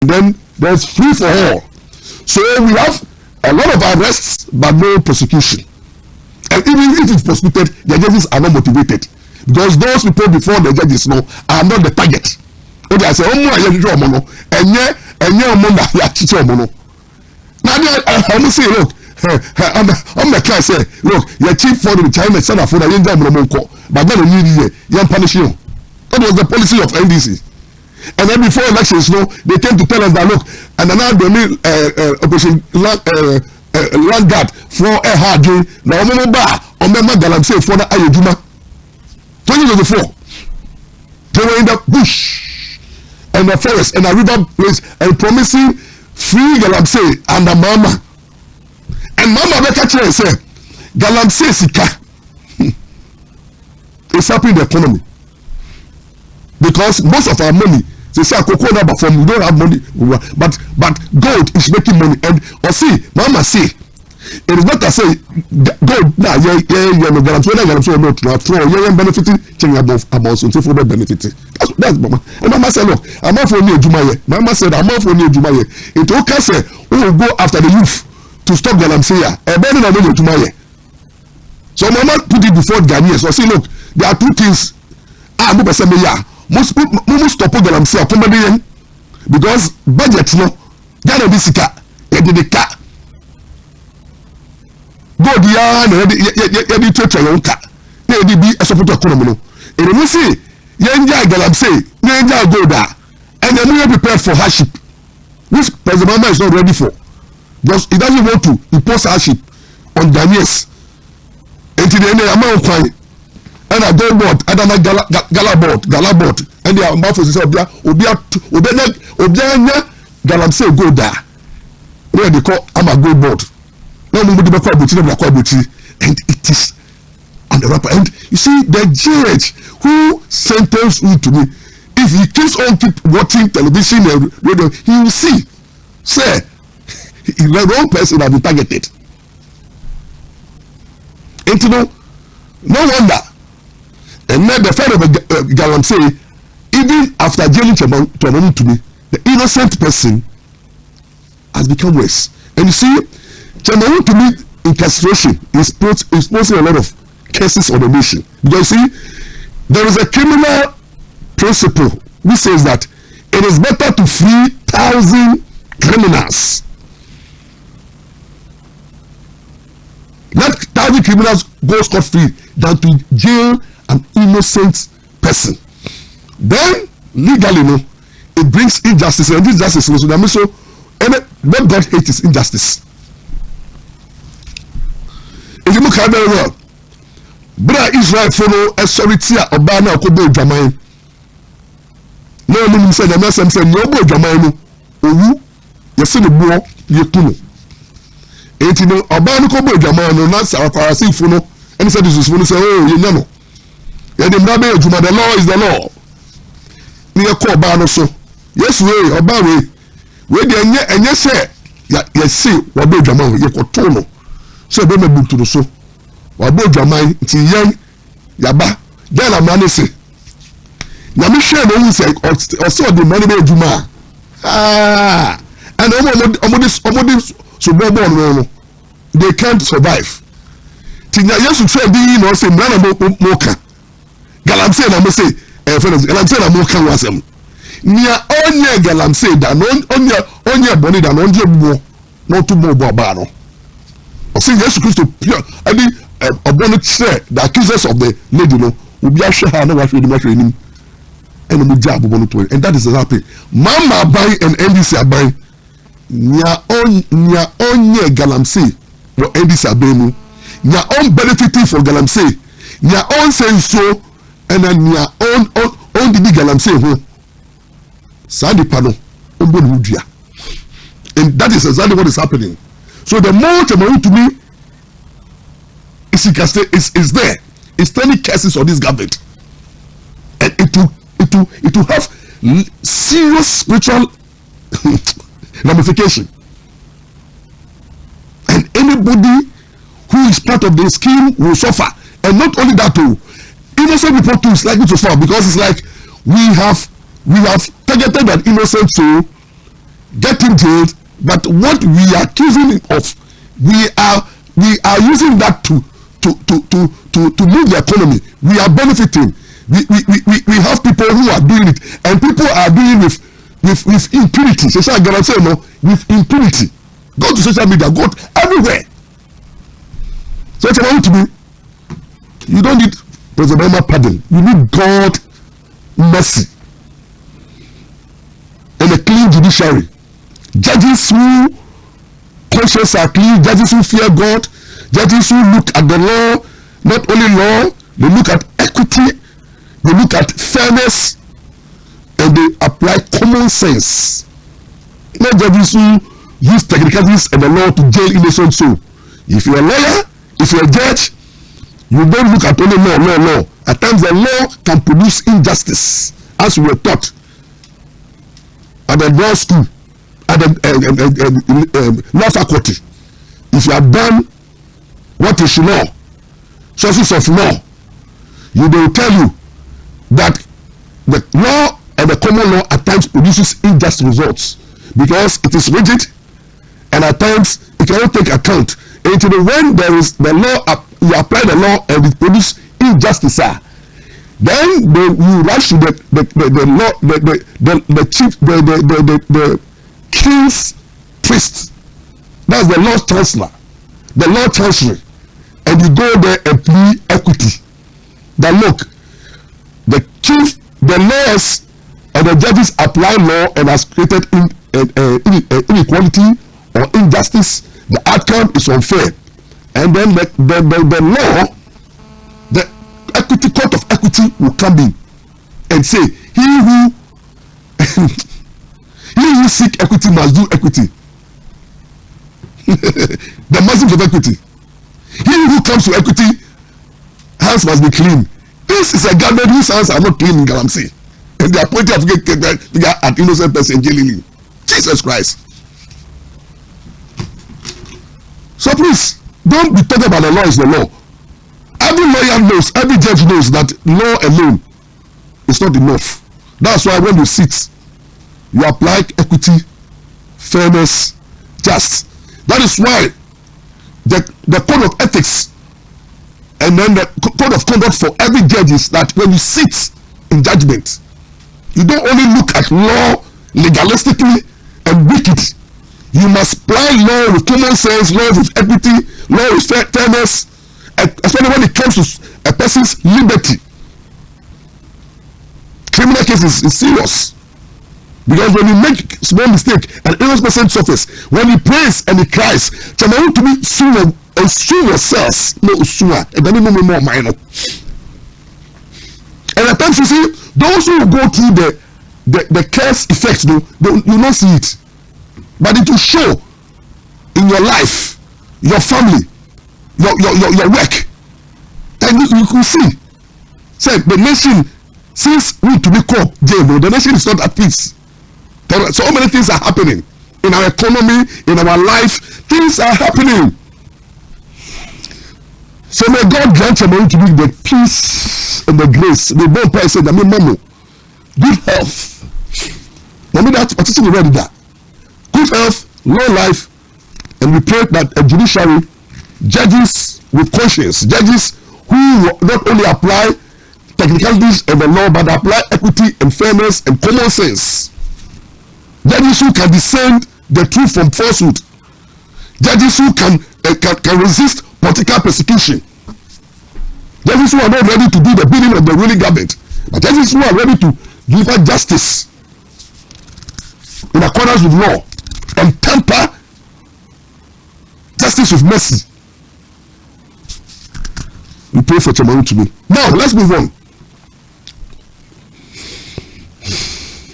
then there's free for all. So we have a lot of arrests but no prosecution. And even if it's prosecuted, the judges are not motivated because those people before the judges are not the target. Okay, I say, oh, I I'm say, look, I'm the class say, look, your chief for the China son of but then you need young punish you. That was the policy of NDC. And then before elections, they came to tell us that look, and now they need operation land guard for a hard day. Now, remember Galam say for the Ayajuma 2024. They were in the bush and the forest and a river place and promising free Galamsey and the mama. And mama will catch her and say, Galamsey Sika. It's helping the economy. Because most of our money, they say, cocoa number from we don't have money, but gold is making money. And or see, mama say, it is better say gold now, Galamsey not to throw, benefiting, change about something for benefiting. That's mama. And mama said, look, I'm not for near Jumaye. Mama said, I'm not for near Jumaye. It okay say, we will go after the youth to stop Galamsey. And then I know Jumaye. So mama put it before Ghanaians. So say, look, there are two things. Most stop Galamsey because budget no. Ghana bisika. The car. Go the you to your car. They be a support economy. And we see. Yenja Galamsey, Yenja go there, and then we are prepared for hardship, which President Mama is not ready for, because he doesn't want to impose hardship on Ghanaians. Until the end of the month, and I go board, and then Gala board, and the amount of Obia Galamsey go there, where they call Ama go board. No more the and it is on the rapper. And you see, the judge who sentenced you to me, if he keeps on watching television and radio, he will see, say, the wrong person has been targeted. And you know, no wonder. And then the father of Galamsey, even after jailing to me, the innocent person has become worse. And you see, to me, incarceration is posing a lot of cases on the nation. Because you see, there is a criminal principle which says that it is better to free 1,000 criminals. Let 1,000 criminals go scot-free than to jail an innocent person. Then legally, it brings injustice, and this justice is so what God hates is injustice. If you look at very well, Bra Israel follow a solitia or banner or kobo Jamaican. No one said the message said no boy Jamaican. Oh, you see the boy, you know. 18 or banner kobo Jamaican, not our parasi funo. And he said this is when he said, oh, you know. And the law is the law. Near call banner so. Yes, way or barry. Where the and yes, sir. Yes, see what boy Jamaican, you could tono. So they may book to the so. Wabo Jamai ti yen yaba then a man say na me share no say also the money be juma and omodi so bobo no they can't survive tinya yesu say bi no say mra na mo ka Galamsey na mo say Galamsey na mo ka wasem nia onye Galamsey da no onye boni da no onje buo no to bo ba no o say Jesus Christ pure abi the accusers of the lady will be assured her no what we do him and we job and that is the happy mama buy and NDC buy nya onye Galamsey no NDC abenu nya on benefiting for Galamsey nya on say so and then nya on the Galamsey ho sadi pano on dua and that is exactly what is happening. So the more to me is there. It's 20 cases on this government, and it will have serious spiritual ramification. And anybody who is part of the scheme will suffer. And not only that, too, innocent people too is likely to suffer because it's like we have targeted an innocent soul, being jailed, but what we are accusing him of, we are using that to move the economy. We are benefiting. We have people who are doing it, and people are doing it with impunity. So I gotta say no, with impunity. Go to social media, go everywhere. So it's about to be. You don't need President pardon. You need God mercy and a clean judiciary. Judges who conscience are clean, judges who fear God, judges who look at the law, not only law, they look at equity, they look at fairness, and they apply common sense. Not judges who use technicalities and the law to jail innocent soul. If you're a lawyer, if you're a judge, you don't look at only law. At times the law can produce injustice, as we were taught at the law school, at the law faculty. If you have done what is law, sources of law, they will tell you that the law and the common law at times produces unjust results because it is rigid, and at times it cannot take account. Until when there is the law, you apply the law and it produces injustice, then you rush to the law, the chief, the king's priest. That's the law chancellor, the law chancery, and you go there and plead equity. That look, the chief, the lawyers and the judges apply law and has created inequality or injustice. The outcome is unfair, and then the law, the equity court of equity will come in and say he who seek equity must do equity. The maxims of equity. He who comes to equity, hands must be clean. This is a government whose hands are not clean in Galamsey, and they are pointing at innocent person jailing him. Jesus Christ. So please, don't be talking about the law is the law. Every lawyer knows, every judge knows that law alone is not enough. That's why when you sit, you apply equity, fairness, just. That is why the code of ethics and then the code of conduct for every judge is that when you sit in judgment, you don't only look at law legalistically and wicked. You must apply law with common sense, law with equity, law with fairness, especially when it comes to a person's liberty. Criminal cases is serious. Because when you make small mistake, an innocent person suffers. When he prays and he cries, Wontumi sue yourselves. No, sooner. And then you more minor. And at times you see, those who go through the curse effects, you don't see it. But it will show in your life, your family, your work. And you can see. Say the nation, since we to be called jail, the nation is not at peace. There are so many things are happening in our economy, in our life. Things are happening. So may God grant you to be the peace and the grace. The one person said, good health. That's particularly ready that. Good health, long life, and we pray that a judiciary, judges with conscience, judges who not only apply technicalities of the law, but apply equity and fairness and common sense. Judges who can discern the truth from falsehood. Judges who can resist political persecution. Judges who are not ready to do the bidding of the ruling government, but judges who are ready to deliver justice in accordance with law and temper justice with mercy. We pray for Wontumi. Now let's move on.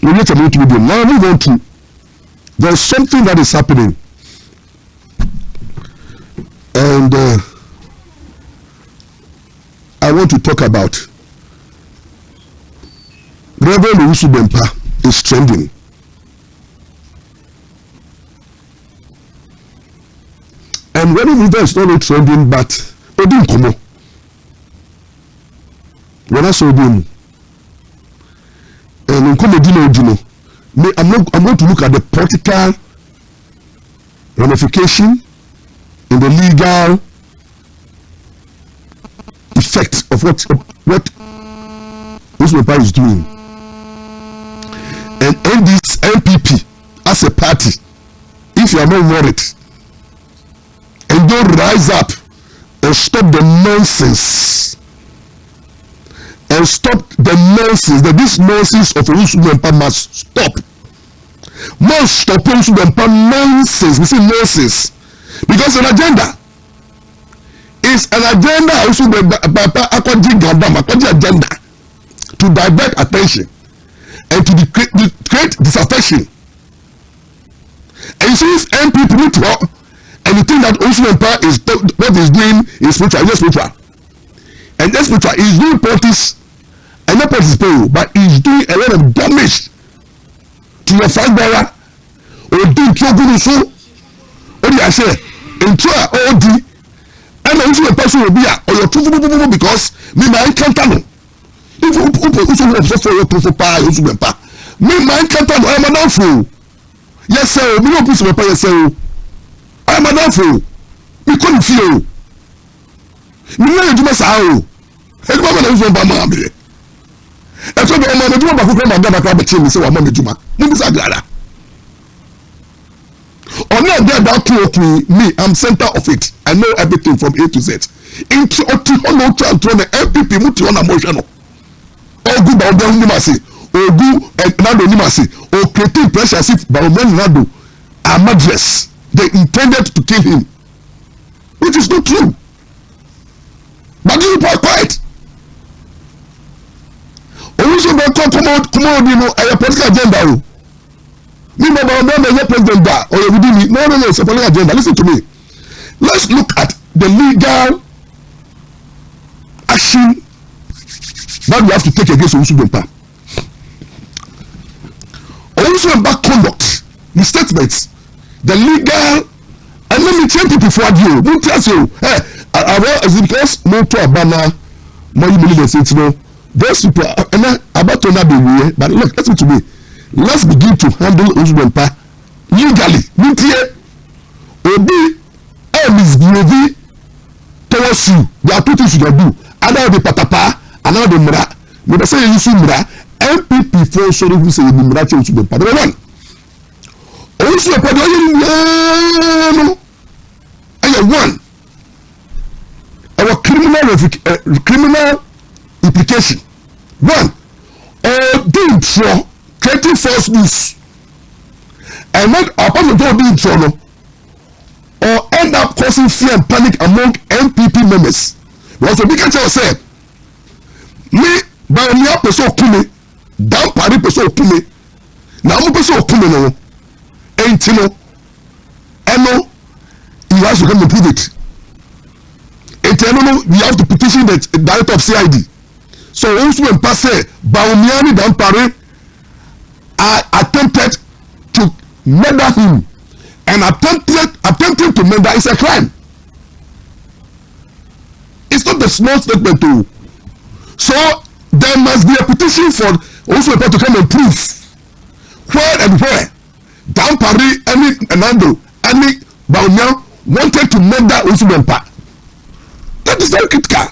We need Wontumi. Now move on to, there's something that is happening, and I want to talk about Reverend Bempa is trending. And when we is not only trending, but Odin Komo. When I saw him, and I'm going to look at the political ramification in the legal effect of what Wontumi Ampaw is doing, and end this NPP as a party. If you are not worried and don't rise up and stop the nonsense, and stop the nonsense, that this nonsense of Wontumi Ampaw must stop. Must stop Wontumi Ampaw nonsense. We say nonsense because an agenda is an agenda also agenda to divert attention and to create disaffection. And you see, if MPP need to work, and you think that Wontumi Ampaw is what he's doing is spiritual, just spiritual, and just spiritual, he's doing politics, and not politics, but he's doing a lot of damage to your flag bearer, or doing trouble so. What do I say? Into a OD, and Wontumi Ampaw will be or your trouble because me my can't. If you for your proof of power, Wontumi Ampaw, me my can't. I'm an awful. Yes, sir. Me no push my yes, sir. I'm an awful. Me couldn't feel. Me no do my sao. Hey, mama na Wontumi Ampaw me. E so be mama do ma ko ma gaba ka be chi me say wa mama djuma. Me be sa grada. On that to me, I'm center of it. I know everything from A to Z. Into no child to the MPP muti on emotion. All good about them nimasi. Or good and nado nimasi. Or creating pressure as if Baromen Nado are madress. They intended to kill him. Which is not true. But you are quiet. Also, come out, you know, a political agenda. Me, no president or within me. No, it's a political agenda. Listen to me. Let's look at the legal action that we have to take against Wontumi Ampaw. Also about conduct, the statements, the legal, and let me tell people for you. Don't tell you, is it because no to Abana, more you know, those people are about to be, but look, listen to me. Let's begin to handle Wontumi Ampaw legally. Mintie, Obi, misbehaving towards you. There are two things you can do. Either the patapa, another the mura. But say you see mura. MPP for sorry who say the mura change to the number one. Also, one. Our criminal implication. One. Doing for creating false news. And not a person doing so. Or end up causing fear and panic among MPP members. Because the bigger child said, me, by me up so kume, down Paris so kume, now I'm so kume no, ain't you know, and no, you have to come and prove it. And you have to petition the director of CID. So also when pass Baumiani down Paris, I attempted to murder him. And attempting to murder is a crime. It's not a small statement too. So there must be a petition for also to come and prove where and where down Paris, any Nando, any Baunia wanted to murder Wontumi Ampaw. That is very critical.